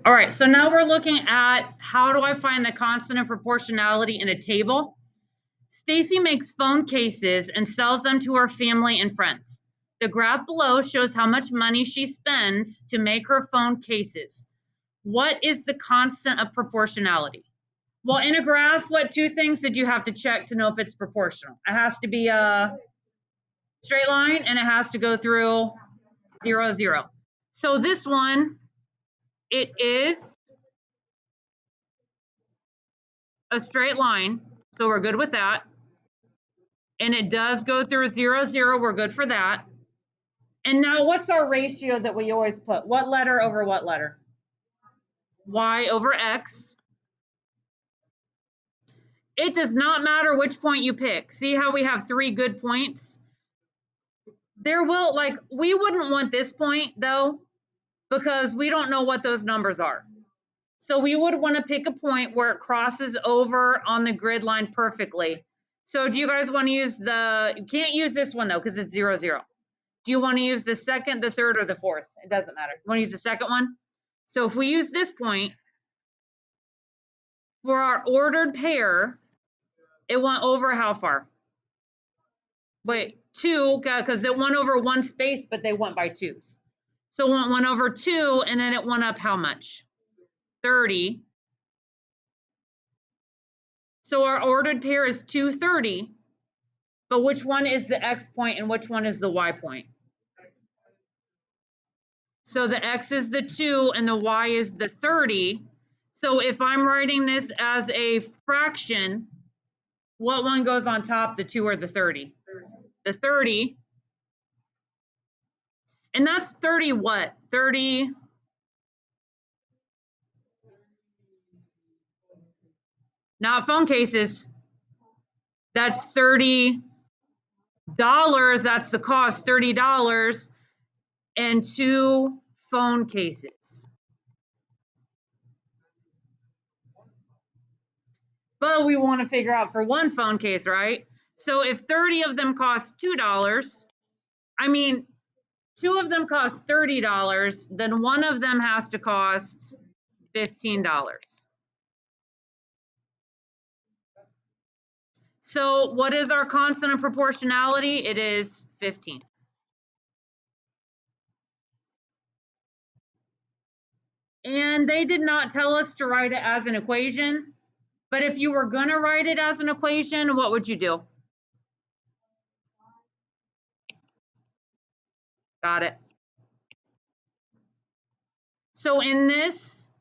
All right, so now we're looking at how do I find the constant of proportionality in a table? Stacy makes phone cases and sells them to her family and friends. The graph below shows how much money she spends to make her phone cases. What is the constant of proportionality? Well, in a graph, what two things did you have to check to know if it's proportional? It has to be a straight line and it has to go through 0, 0. So this one, it is a straight line. So we're good with that. And it does go through 0, 0. We're good for that. And now what's our ratio that we always put? What letter over what letter? Y over X. It does not matter which point you pick. See how we have 3 good points? There will, like, we wouldn't want this point though, because we don't know what those numbers are. So we would want to pick a point where it crosses over on the grid line perfectly. So do you guys want to use you can't use this one though, because it's 0, 0. Do you want to use the second, the third, or the fourth? It doesn't matter. You want to use the second one? So if we use this point, for our ordered pair, it went over how far? Wait, 2, because it went over 1 space, but they went by 2s. So it went over 2, and then it went up how much? 30. So our ordered pair is 230, but which one is the X point and which one is the Y point? So the X is the 2 and the Y is the 30. So if I'm writing this as a fraction, what one goes on top, the 2 or the 30? The 30. And that's 30 what? 30. Not phone cases. That's $30. That's the cost, $30 and 2 phone cases. But we want to figure out for 1 phone case, right? So if 30 of them cost $2, I mean, 2 of them cost $30, then 1 of them has to cost $15. So what is our constant of proportionality? It is 15. And they did not tell us to write it as an equation, but if you were going to write it as an equation, what would you do? Got it. So in this,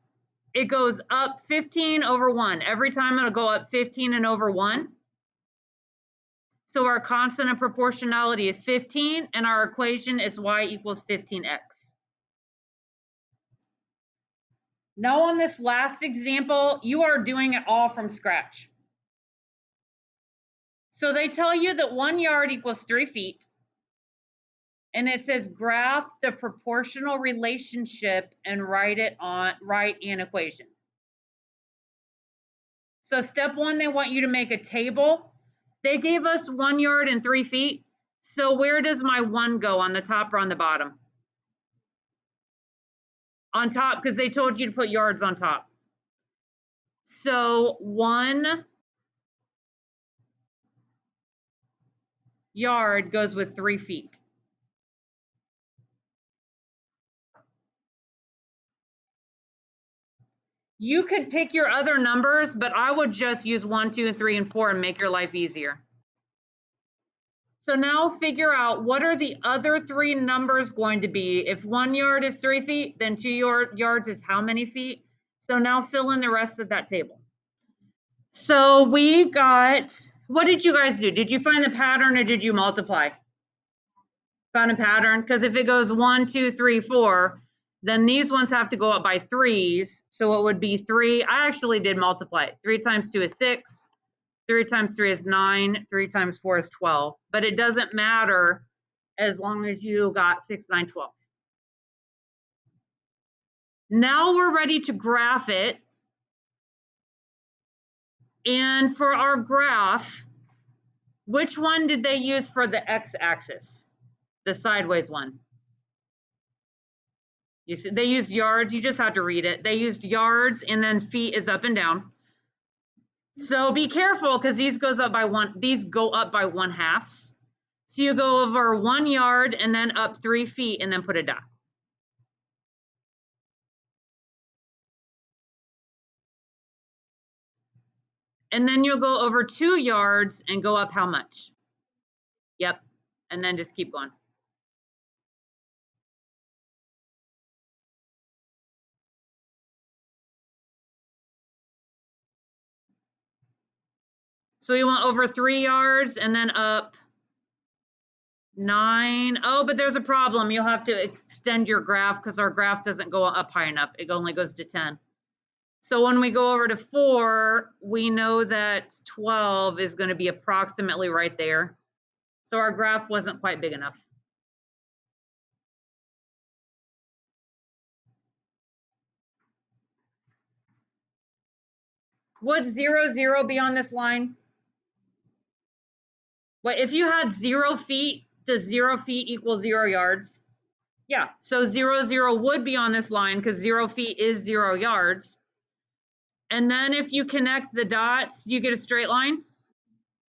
it goes up 15 over 1. Every time it'll go up 15 and over 1. So our constant of proportionality is 15, and our equation is y equals 15x. Now on this last example, you are doing it all from scratch. So they tell you that 1 yard equals 3 feet. And it says graph the proportional relationship and write an equation. So step 1, they want you to make a table. They gave us 1 yard and 3 feet. So where does my 1 go, on the top or on the bottom? On top, because they told you to put yards on top. So 1 yard goes with 3 feet. You could pick your other numbers, but I would just use 1, 2, and 3, and 4 and make your life easier. So now figure out what are the other 3 numbers going to be. If 1 yard is 3 feet, then 2 yards is how many feet? So now fill in the rest of that table. So we got, what did you guys do? Did you find the pattern or did you multiply? Found a pattern, because if it goes 1, 2, 3, 4, then these ones have to go up by 3s. So it would be 3. I actually did multiply. 3 times 2 is 6. 3 times 3 is 9. 3 times 4 is 12. But it doesn't matter as long as you got 6, 9, 12. Now we're ready to graph it. And for our graph, which one did they use for the x-axis? The sideways one. You see, they used yards. You just have to read it. They used yards, and then feet is up and down. So be careful because these go up by 1/2. So you go over 1 yard and then up 3 feet and then put a dot. And then you'll go over 2 yards and go up how much? Yep. And then just keep going. So you want over 3 yards and then up 9. Oh, but there's a problem. You'll have to extend your graph because our graph doesn't go up high enough. It only goes to 10. So when we go over to 4, we know that 12 is going to be approximately right there. So our graph wasn't quite big enough. Would 0, 0 be on this line? Well, if you had 0 feet, does 0 feet equal 0 yards? Yeah, so 0, 0 would be on this line because 0 feet is 0 yards. And then if you connect the dots, you get a straight line?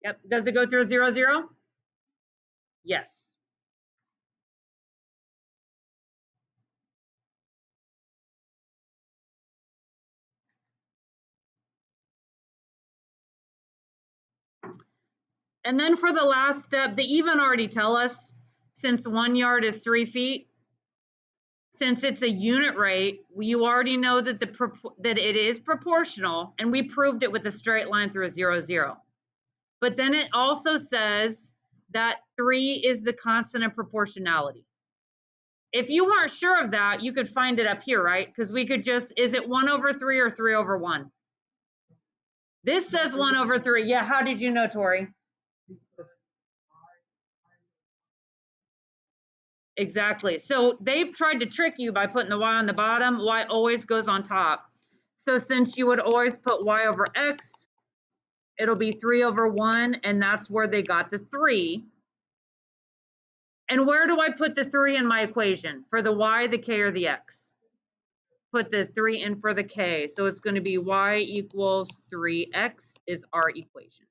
Yep. Does it go through 0, 0? Yes. And then for the last step, they even already tell us, since 1 yard is 3 feet, since it's a unit rate, you already know that that it is proportional, and we proved it with a straight line through a 0, 0. But then it also says that 3 is the constant of proportionality. If you weren't sure of that, you could find it up here, right? Because we could just, is it 1/3 or 3/1? This says 1/3. Yeah, how did you know, Tori? Exactly. So they've tried to trick you by putting the y on the bottom. Y always goes on top. So since you would always put y over x, it'll be 3/1, and that's where they got the 3. And where do I put the 3 in my equation? For the y, the k, or the x? Put the 3 in for the k. So it's going to be y equals 3x is our equation.